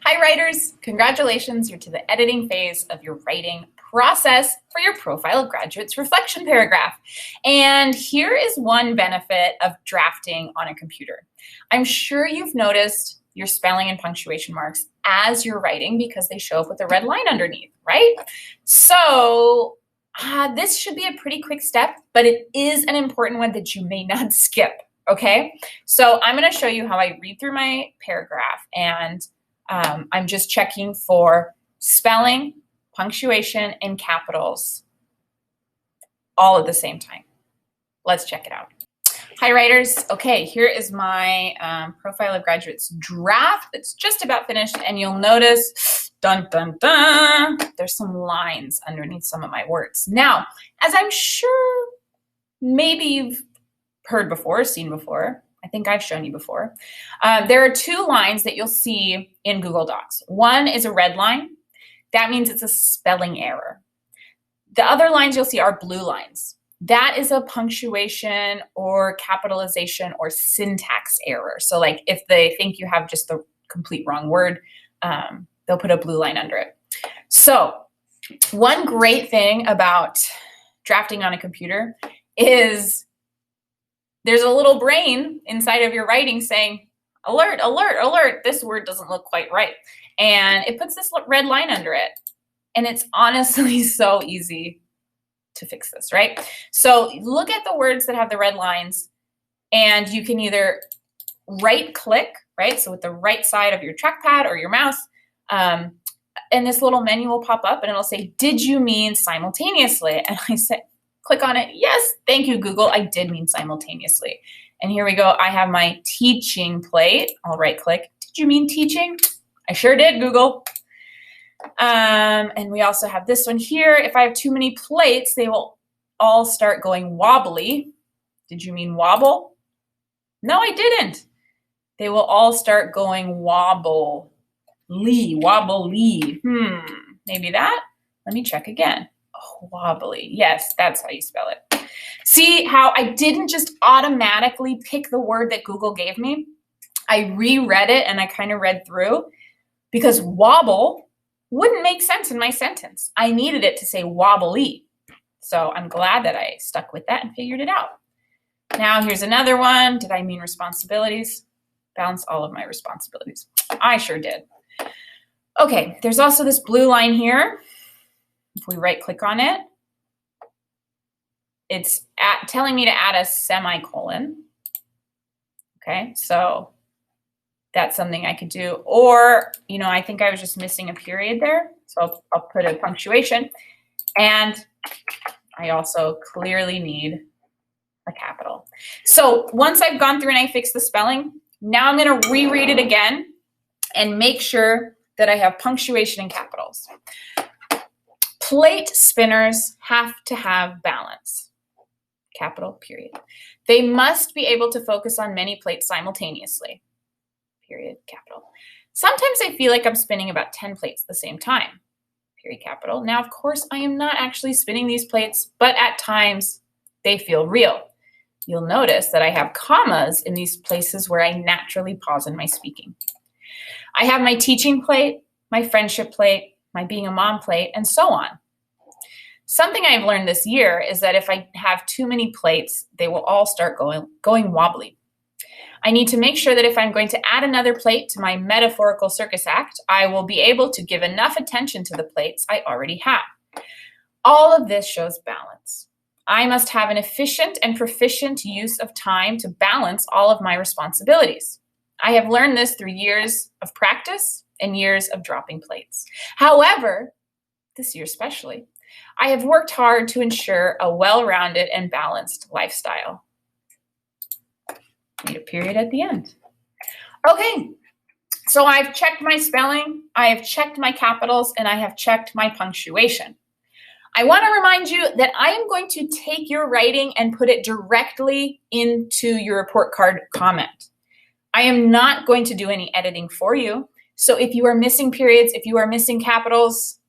Hi writers, congratulations, you're to the editing phase of your writing process for your Profile of Graduates reflection paragraph. And here is one benefit of drafting on a computer. I'm sure you've noticed your spelling and punctuation marks as you're writing because they show up with a red line underneath, right? So this should be a pretty quick step, but it is an important one that you may not skip, okay? So I'm gonna show you how I read through my paragraph, and I'm just checking for spelling, punctuation, and capitals all at the same time. Let's check it out. Hi writers, okay, here is my Profile of Graduates draft. It's just about finished, and you'll notice, dun, dun, dun, there's some lines underneath some of my words. Now, as I'm sure maybe you've heard before, seen before, I think I've shown you before. There are two lines that you'll see in Google Docs. One is a red line. That means it's a spelling error. The other lines you'll see are blue lines. That is a punctuation or capitalization or syntax error. So like if they think you have just the complete wrong word, they'll put a blue line under it. So one great thing about drafting on a computer is there's a little brain inside of your writing saying, alert, alert, alert, this word doesn't look quite right. And it puts this red line under it. And it's honestly so easy to fix this, right? So look at the words that have the red lines, and you can either right click, right? So with the right side of your trackpad or your mouse, and this little menu will pop up and it'll say, did you mean simultaneously? And I say, click on it. Yes, thank you, Google. I did mean simultaneously. And here we go. I have my teaching plate. I'll right click. Did you mean teaching? I sure did, Google. And we also have this one here. If I have too many plates, they will all start going wobbly. Did you mean wobble? No, I didn't. They will all start going wobbly, wobbly. Maybe that? Let me check again. Oh, wobbly. Yes, that's how you spell it. See how I didn't just automatically pick the word that Google gave me? I reread it and I kind of read through because wobble wouldn't make sense in my sentence. I needed it to say wobbly. So I'm glad that I stuck with that and figured it out. Now here's another one. Did I mean responsibilities? Balance all of my responsibilities. I sure did. Okay, there's also this blue line here. If we right click on it, it's telling me to add a semicolon. Okay, so that's something I could do. Or, you know, I think I was just missing a period there. So I'll put a punctuation. And I also clearly need a capital. So once I've gone through and I fixed the spelling, now I'm going to reread it again and make sure that I have punctuation and capitals. Plate spinners have to have balance. Capital, period. They must be able to focus on many plates simultaneously. Period, capital. Sometimes I feel like I'm spinning about 10 plates at the same time. Period, capital. Now, of course, I am not actually spinning these plates, but at times they feel real. You'll notice that I have commas in these places where I naturally pause in my speaking. I have my teaching plate, my friendship plate, my being a mom plate, and so on. Something I've learned this year is that if I have too many plates, they will all start going wobbly. I need to make sure that if I'm going to add another plate to my metaphorical circus act, I will be able to give enough attention to the plates I already have. All of this shows balance. I must have an efficient and proficient use of time to balance all of my responsibilities. I have learned this through years of practice and years of dropping plates. However, this year especially, I have worked hard to ensure a well-rounded and balanced lifestyle. Need a period at the end. Okay, so I've checked my spelling, I have checked my capitals, and I have checked my punctuation. I want to remind you that I am going to take your writing and put it directly into your report card comment. I am not going to do any editing for you. So if you are missing periods, if you are missing capitals,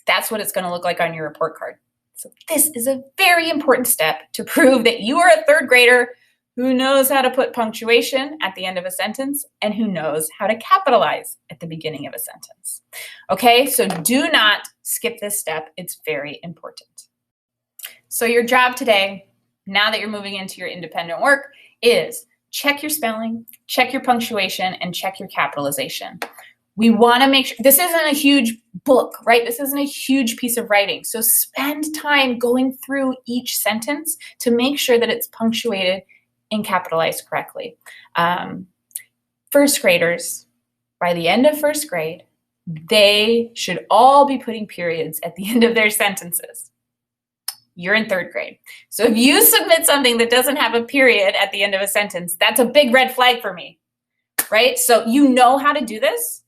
that's what it's going to look like on your report card. So this is a very important step to prove that you are a third grader Who knows how to put punctuation at the end of a sentence, and who knows how to capitalize at the beginning of a sentence? Okay, so do not skip this step. It's very important. So your job today, now that you're moving into your independent work, is check your spelling, check your punctuation, and check your capitalization. We want to make sure, this isn't a huge book, right? This isn't a huge piece of writing. So spend time going through each sentence to make sure that it's punctuated and capitalized correctly. First graders, by the end of first grade, they should all be putting periods at the end of their sentences. You're in third grade. So if you submit something that doesn't have a period at the end of a sentence, that's a big red flag for me, right? So you know how to do this.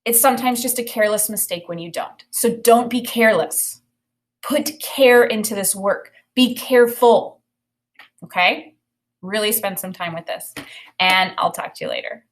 It's sometimes just a careless mistake when you don't. So don't be careless. Put care into this work. Be careful, okay? Really spend some time with this. And I'll talk to you later.